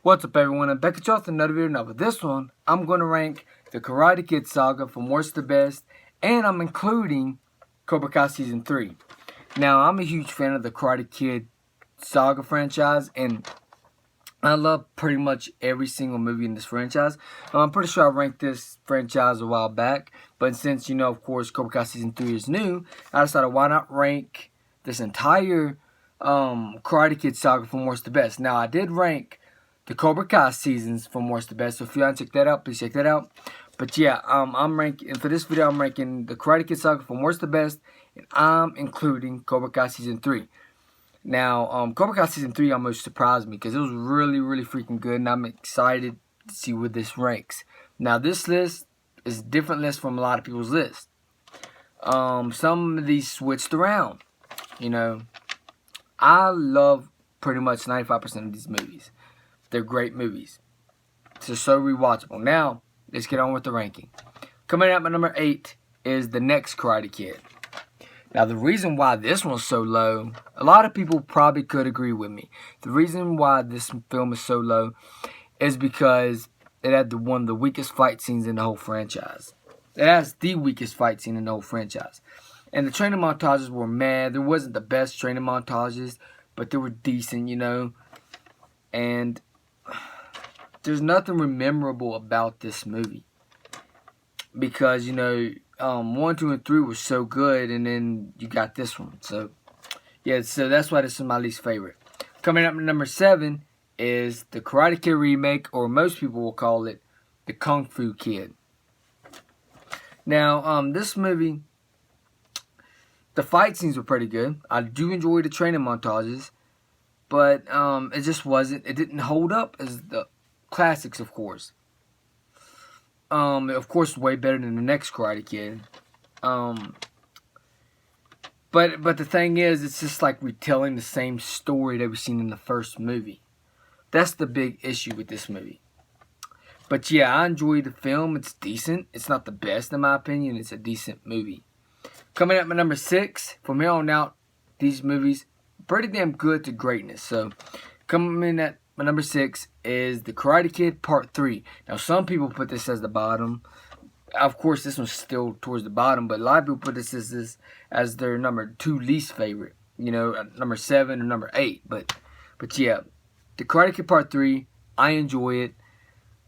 What's up, everyone? I'm back at y'all with another video. Now, with this one, I'm going to rank the Karate Kid saga from worst to best, and I'm including Cobra Kai Season 3. Now, I'm a huge fan of the Karate Kid saga franchise, and I love pretty much every single movie in this franchise. I'm pretty sure I ranked this franchise a while back, but since, of course, Cobra Kai Season 3 is new, I decided why not rank this entire Karate Kid saga from worst to best. Now, I did rank the Cobra Kai seasons from worst to best, so if you haven't checked that out, please check that out. But yeah, I'm ranking, for this video, I'm ranking the Karate Kid saga from worst to best, and I'm including Cobra Kai Season 3. Now, Cobra Kai Season 3 almost surprised me, because it was really, really freaking good, and I'm excited to see where this ranks. Now, this list is a different list from a lot of people's lists. Some of these switched around, I love pretty much 95% of these movies. They're great movies. They're so rewatchable. Now, let's get on with the ranking. Coming up at number 8 is The Next Karate Kid. Now, the reason why this one's so low, a lot of people probably could agree with me. The reason why this film is so low is because it had one of the weakest fight scenes in the whole franchise. It has the weakest fight scene in the whole franchise. And the training montages were mad. There wasn't the best training montages, but they were decent, And there's nothing memorable about this movie. Because, 1, 2, and 3 were so good, and then you got this one. So, yeah, so that's why this is my least favorite. Coming up at number 7 is the Karate Kid remake, or most people will call it the Kung Fu Kid. Now, this movie, the fight scenes were pretty good. I do enjoy the training montages, but it just wasn't, it didn't hold up as the classics, of course. Of course, way better than the next Karate Kid. But the thing is, it's just like retelling the same story that we've seen in the first movie. That's the big issue with this movie. But yeah, I enjoy the film. It's decent. It's not the best in my opinion. It's a decent movie. Coming up at number 6, from here on out, these movies pretty damn good to greatness. So, coming in at number 6 is The Karate Kid Part 3. Now, some people put this as the bottom. Of course, this one's still towards the bottom, but a lot of people put this as their number 2 least favorite. Number 7 or number 8. But yeah, The Karate Kid Part 3, I enjoy it.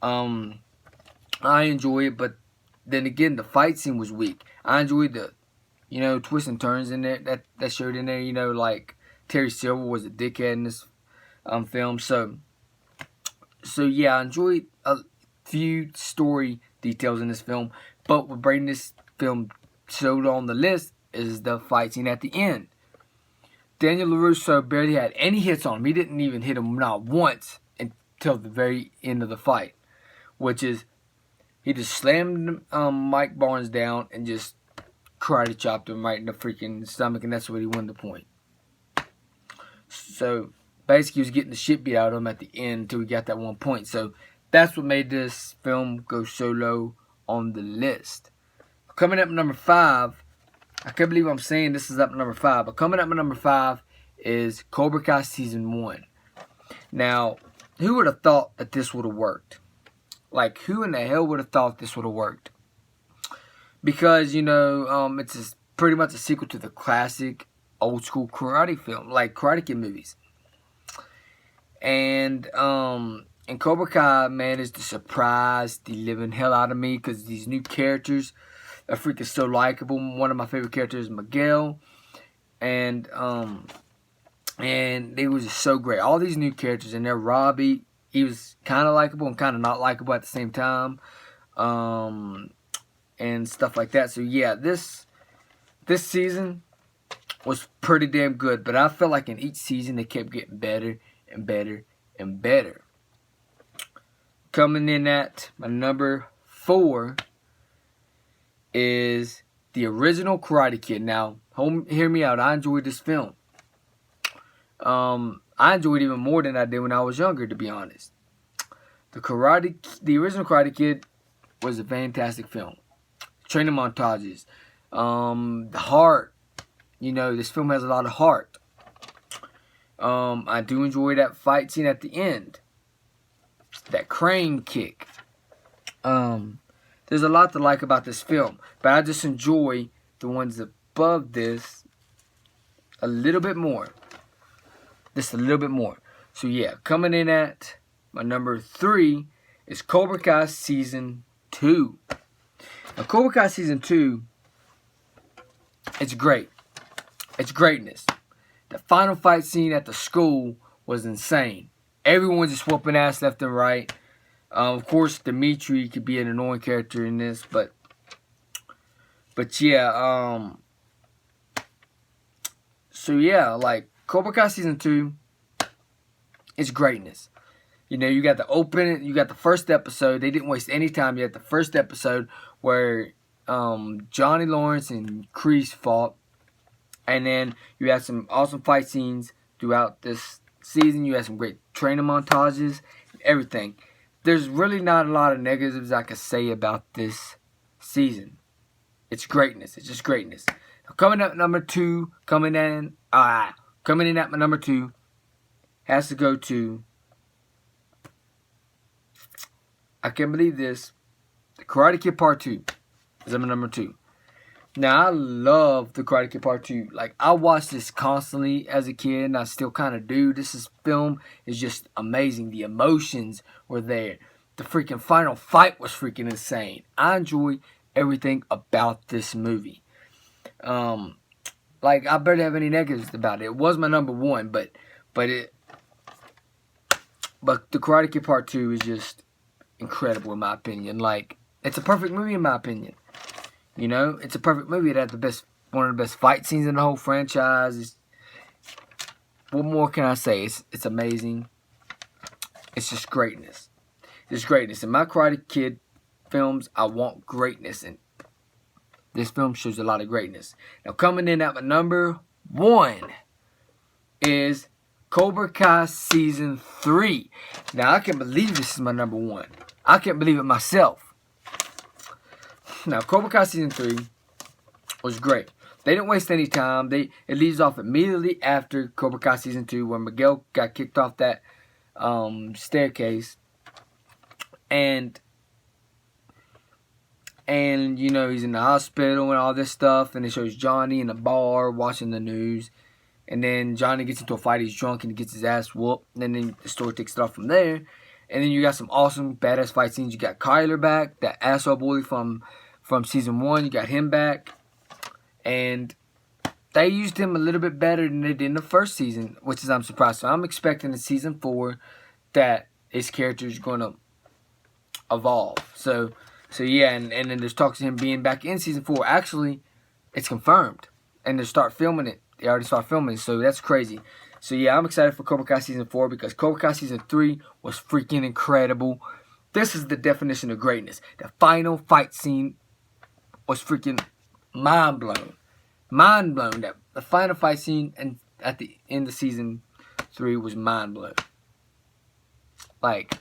But then again, the fight scene was weak. I enjoyed the, twists and turns in there that showed in there. Like Terry Silver was a dickhead in this film. So yeah, I enjoyed a few story details in this film, but what bringing this film so low on the list is the fight scene at the end. Daniel LaRusso barely had any hits on him. He didn't even hit him not once until the very end of the fight, which is he just slammed Mike Barnes down and just karate chopped him right in the freaking stomach, and that's what he won the point. So basically, he was getting the shit beat out of him at the end until he got that 1 point. So that's what made this film go so low on the list. Coming up number 5, I can't believe I'm saying this is up number 5, but coming up number 5 is Cobra Kai Season 1. Now, who would have thought that this would have worked? Like, who in the hell would have thought this would have worked? Because, it's pretty much a sequel to the classic old school karate film, like Karate Kid movies. And Cobra Kai managed to surprise the living hell out of me, because these new characters are freaking so likable. One of my favorite characters is Miguel, and they was just so great. All these new characters in there. Robbie, he was kind of likable and kind of not likable at the same time, and stuff like that. So yeah, this season was pretty damn good, but I felt like in each season they kept getting better and better and better. Coming in at my number 4 is the original Karate Kid. Now, hear me out. I enjoyed this film. I enjoyed it even more than I did when I was younger, to be honest. The original Karate Kid was a fantastic film. Training montages, the heart. This film has a lot of heart. I do enjoy that fight scene at the end. that crane kick. There's a lot to like about this film, but I just enjoy the ones above this a little bit more. Just a little bit more. So yeah, coming in at my number 3 is Cobra Kai Season 2. Now, Cobra Kai Season 2, it's great. It's greatness. The final fight scene at the school was insane. Everyone just whooping ass left and right. Of course, Dimitri could be an annoying character in this, but yeah, so yeah, like Cobra Kai Season 2 is greatness. You know, you got the open, you got the first episode. They didn't waste any time. You had the first episode where Johnny Lawrence and Kreese fought. And then you had some awesome fight scenes throughout this season. You had some great training montages, everything. There's really not a lot of negatives I could say about this season. It's greatness. It's just greatness. Now, coming up number 2, coming in at my number 2, has to go to, I can't believe this, The Karate Kid Part 2 is my number 2. Now, I love The Karate Kid Part 2. Like, I watched this constantly as a kid, and I still kind of do. Film is just amazing. The emotions were there. The freaking final fight was freaking insane. I enjoy everything about this movie. Like, I barely have any negatives about it. It was my number 1, but The Karate Kid Part 2 is just incredible in my opinion. Like, it's a perfect movie in my opinion. You know, it's a perfect movie. It had one of the best fight scenes in the whole franchise. What more can I say? It's amazing. It's just greatness. It's greatness. In my Karate Kid films, I want greatness, and this film shows a lot of greatness. Now, coming in at my number 1 is Cobra Kai Season 3. Now, I can't believe this is my number 1. I can't believe it myself. Now, Cobra Kai Season 3 was great. They didn't waste any time. It leaves off immediately after Cobra Kai Season 2 when Miguel got kicked off that staircase. And you know, he's in the hospital and all this stuff. And it shows Johnny in a bar watching the news. And then Johnny gets into a fight. He's drunk and he gets his ass whooped. And then the story takes it off from there. And then you got some awesome badass fight scenes. You got Kyler back, that asshole bully from Season 1. You got him back. And they used him a little bit better than they did in the first season, which is I'm surprised. So I'm expecting in Season 4 that his character is going to evolve. So yeah, and then there's talks of him being back in Season 4. Actually, it's confirmed. And they start filming it. They already start filming it, so that's crazy. So yeah, I'm excited for Cobra Kai Season 4 because Cobra Kai Season 3 was freaking incredible. This is the definition of greatness. The final fight scene was freaking mind-blown. Mind-blown. The final fight scene and at the end of Season 3 was mind-blown. Like,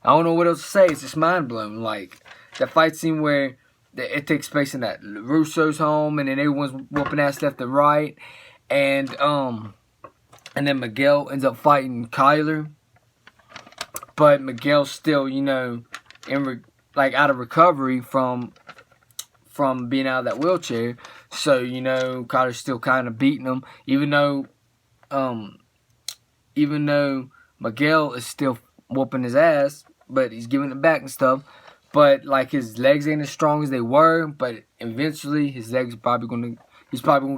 I don't know what else to say. It's just mind-blown. Like, the fight scene where it takes place in that Russo's home and then everyone's whooping ass left and right. And then Miguel ends up fighting Kyler. But Miguel's still, you know, out of recovery from being out of that wheelchair. So, you know, Kyler's still kind of beating him. Even though Miguel is still whooping his ass, but he's giving it back and stuff. But, like, his legs ain't as strong as they were. But eventually, his legs he's probably gonna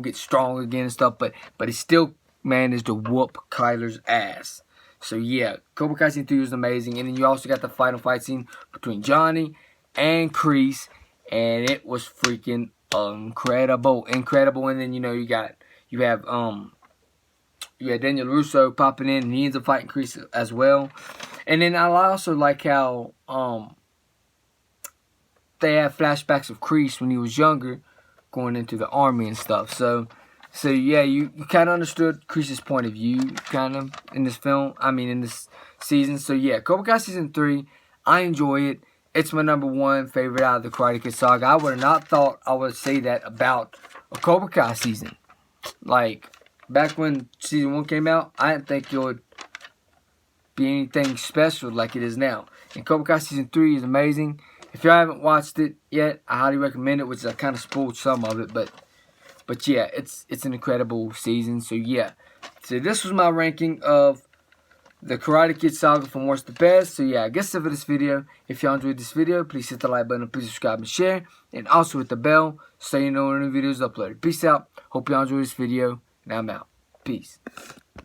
get strong again and stuff. But he still managed to whoop Kyler's ass. So yeah, Cobra Kai Season 3 was amazing. And then you also got the final fight scene between Johnny and Kreese, and it was freaking incredible. And then, you know, you have Daniel Russo popping in, and he ends up fighting Kreese as well. And then I also like how they have flashbacks of Kreese when he was younger, going into the army and stuff. So yeah, you kind of understood Kreese's point of view, kind of, in this film. I mean, in this season. So yeah, Cobra Kai Season 3, I enjoy it. It's my number 1 favorite out of the Karate Kid saga. I would have not thought I would say that about a Cobra Kai season. Like, back when Season 1 came out, I didn't think it would be anything special like it is now. And Cobra Kai Season 3 is amazing. If y'all haven't watched it yet, I highly recommend it, which I kind of spoiled some of it, but yeah, it's an incredible season. So yeah, so this was my ranking of the Karate Kid Saga from worst to best. So yeah, I guess that's it for this video. If y'all enjoyed this video, please hit the like button, please subscribe and share, and also hit the bell so you know when the video is uploaded. Peace out. Hope y'all enjoyed this video, and I'm out. Peace.